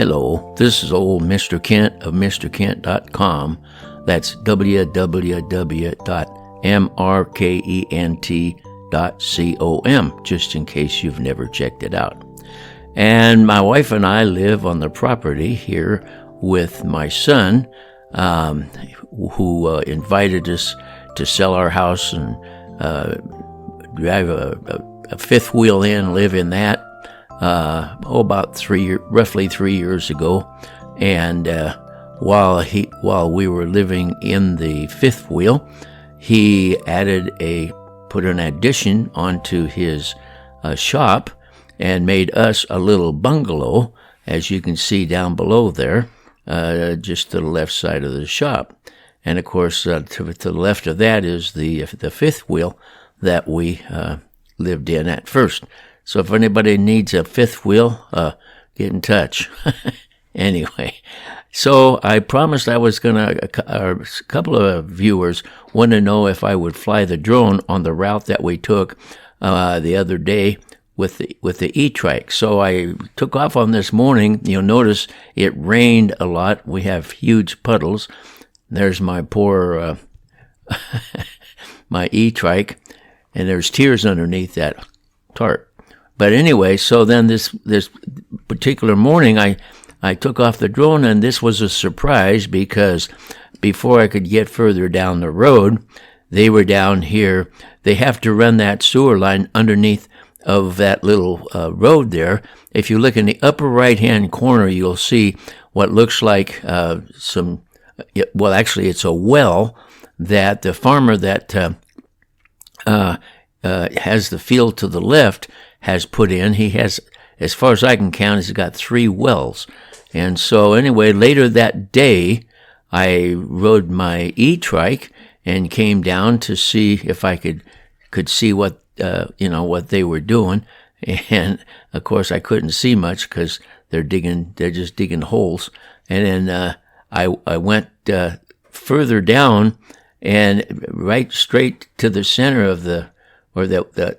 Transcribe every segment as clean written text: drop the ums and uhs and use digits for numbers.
Hello, this is old Mr. Kent of MrKent.com. That's www.mrkent.com, just in case you've never checked it out. And my wife and I live on the property here with my son, who invited us to sell our house and drive a fifth wheel in, live in that. About roughly 3 years ago, and while we were living in the fifth wheel, he put an addition onto his shop and made us a little bungalow, as you can see down below there, just to the left side of the shop. And of course, to the left of that is the fifth wheel that we lived in at first. So if anybody needs a fifth wheel, get in touch. Anyway, so I promised I was a couple of viewers want to know if I would fly the drone on the route that we took the other day with the E-Trike. So I took off on this morning. You'll notice it rained a lot. We have huge puddles. There's my poor my E-Trike, and there's tears underneath that tarp. But anyway, so then this particular morning, I took off the drone, and this was a surprise because before I could get further down the road, they were down here. They have to run that sewer line underneath of that little road there. If you look in the upper right-hand corner, you'll see what looks like actually it's a well that the farmer that has the field to the left has put in. He has, as far as I can count, he's got 3 wells. And so anyway, later that day, I rode my E-Trike and came down to see if I could see what they were doing. And of course I couldn't see much because they're just digging holes. And then I went further down and right straight to the center of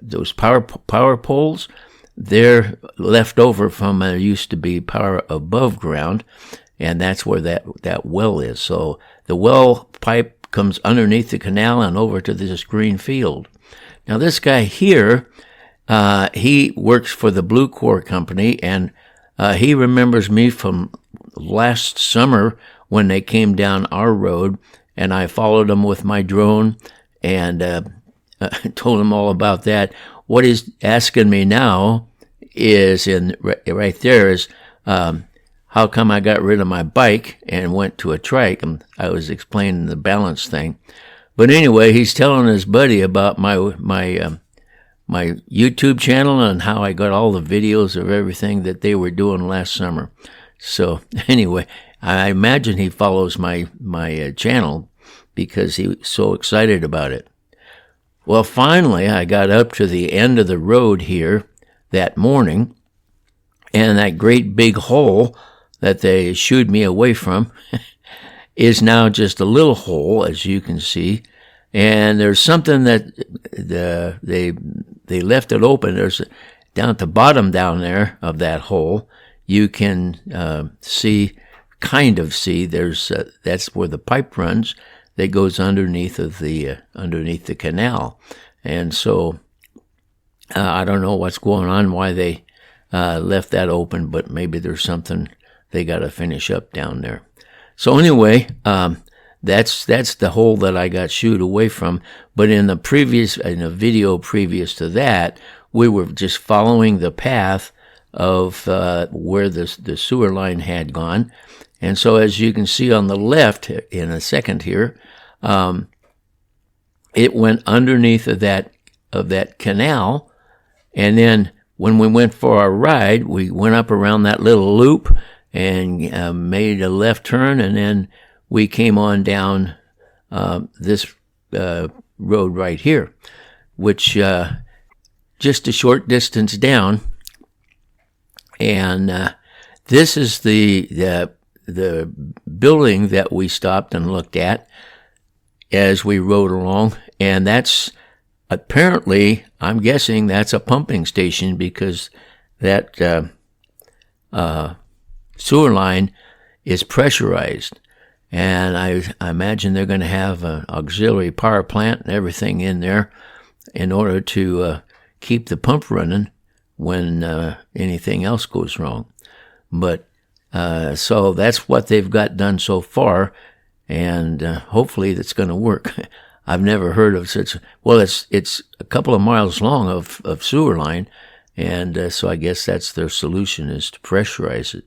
those power poles. They're left over from there used to be power above ground, and that's where that well is. So the well pipe comes underneath the canal and over to this green field. Now this guy here, he works for the Blue Core Company, and he remembers me from last summer when they came down our road, and I followed them with my drone and told him all about that. What he's asking me now is right there is how come I got rid of my bike and went to a trike. And I was explaining the balance thing, but anyway, he's telling his buddy about my YouTube channel and how I got all the videos of everything that they were doing last summer. So anyway, I imagine he follows my channel because he was so excited about it. Well, finally, I got up to the end of the road here that morning, and that great big hole that they shooed me away from is now just a little hole, as you can see. And there's something that they left it open. There's down at the bottom down there of that hole, you can see there's that's where the pipe runs that goes underneath the canal. And so I don't know what's going on, why they left that open, but maybe there's something they got to finish up down there. So anyway, that's the hole that I got shooed away from. But in a video previous to that, we were just following the path of where the sewer line had gone. And so as you can see on the left in a second here, it went underneath of that canal. And then when we went for our ride, we went up around that little loop and made a left turn, and then we came on down this road right here, which just a short distance down. And this is the building that we stopped and looked at as we rode along, and that's apparently, I'm guessing that's a pumping station, because that sewer line is pressurized. And I imagine they're going to have an auxiliary power plant and everything in there in order to keep the pump running when anything else goes wrong. But so that's what they've got done so far, and hopefully that's going to work. I've never heard of such. Well, it's a couple of miles long of sewer line, and so I guess that's their solution, is to pressurize it.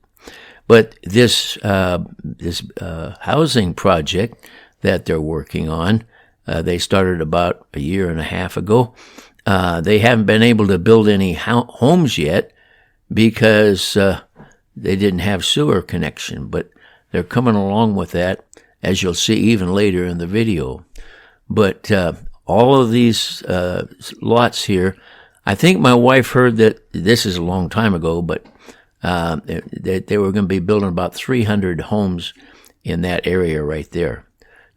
But this housing project that they're working on, they started about a year and a half ago. They haven't been able to build any homes yet because they didn't have sewer connection, but they're coming along with that, as you'll see even later in the video. But all of these lots here, I think my wife heard that, this is a long time ago, but they were going to be building about 300 homes in that area right there.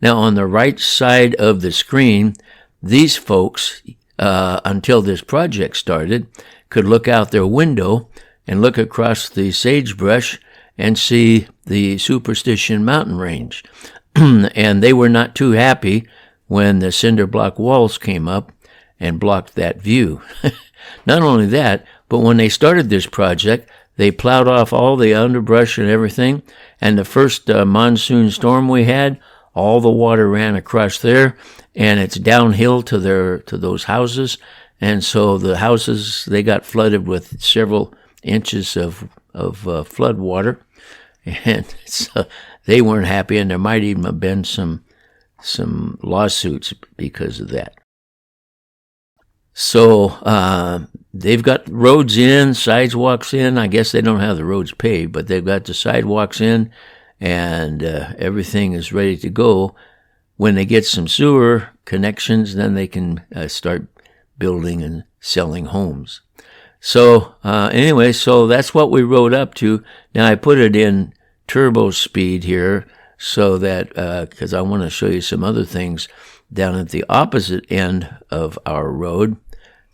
Now, on the right side of the screen, these folks, until this project started, could look out their window and look across the sagebrush and see the Superstition mountain range. And they were not too happy when the cinder block walls came up and blocked that view. Not only that, but when they started this project, they plowed off all the underbrush and everything, and the first monsoon storm we had, all the water ran across there, and it's downhill to those houses, and so the houses, they got flooded with several inches of flood water, and so they weren't happy, and there might even have been some lawsuits because of that. So they've got roads in, sidewalks in. I guess they don't have the roads paved, but they've got the sidewalks in, and everything is ready to go. When they get some sewer connections, then they can start building and selling homes. So anyway, so that's what we rode up to. Now I put it in turbo speed here so that, because I want to show you some other things down at the opposite end of our road.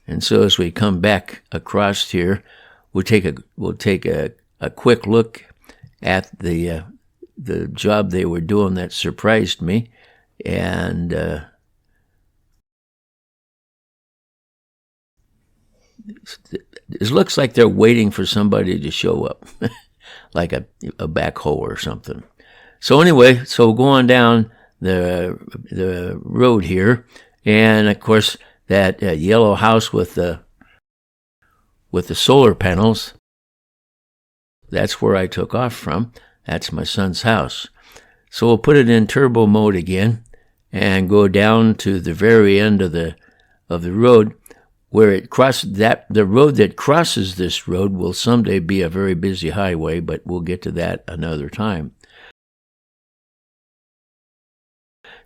And so as we come back across here, we'll take a quick look at the job they were doing that surprised me, and it looks like they're waiting for somebody to show up, like a backhoe or something. So anyway, so going down the road here, and of course that yellow house with the solar panels, that's where I took off from. That's my son's house. So we'll put it in turbo mode again and go down to the very end of the road, where it crosses the road that crosses this road will someday be a very busy highway, but we'll get to that another time.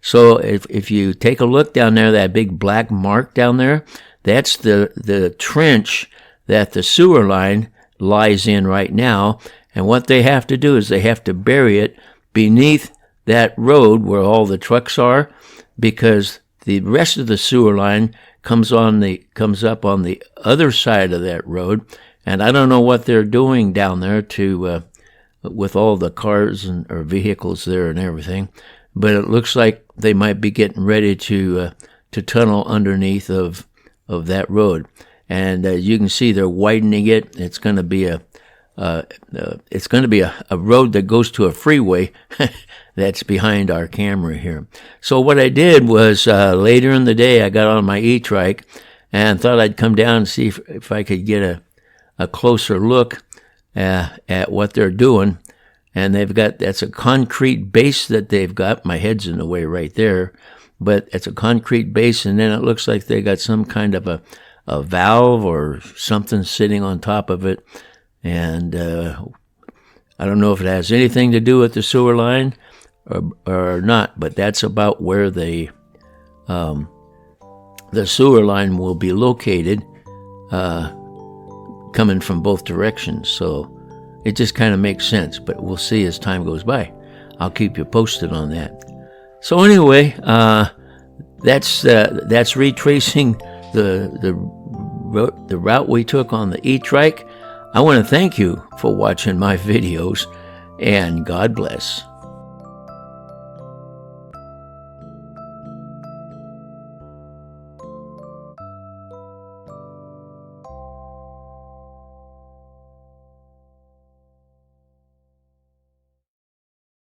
So if you take a look down there, that big black mark down there, that's the trench that the sewer line lies in right now. And what they have to do is they have to bury it beneath that road where all the trucks are, because the rest of the sewer line comes up on the other side of that road. And I don't know what they're doing down there with all the cars or vehicles there and everything. But it looks like they might be getting ready to tunnel underneath of that road, and you can see they're widening it. It's going to be a road that goes to a freeway that's behind our camera here. So what I did was later in the day, I got on my E-Trike and thought I'd come down and see if I could get a closer look at what they're doing. And that's a concrete base that they've got. My head's in the way right there, but it's a concrete base, and then it looks like they got some kind of a valve or something sitting on top of it. And I don't know if it has anything to do with the sewer line or not, but that's about where the sewer line will be located, coming from both directions. So it just kind of makes sense, but we'll see as time goes by. I'll keep you posted on that. So anyway, that's retracing the route we took on the E-Trike. I want to thank you for watching my videos, and God bless.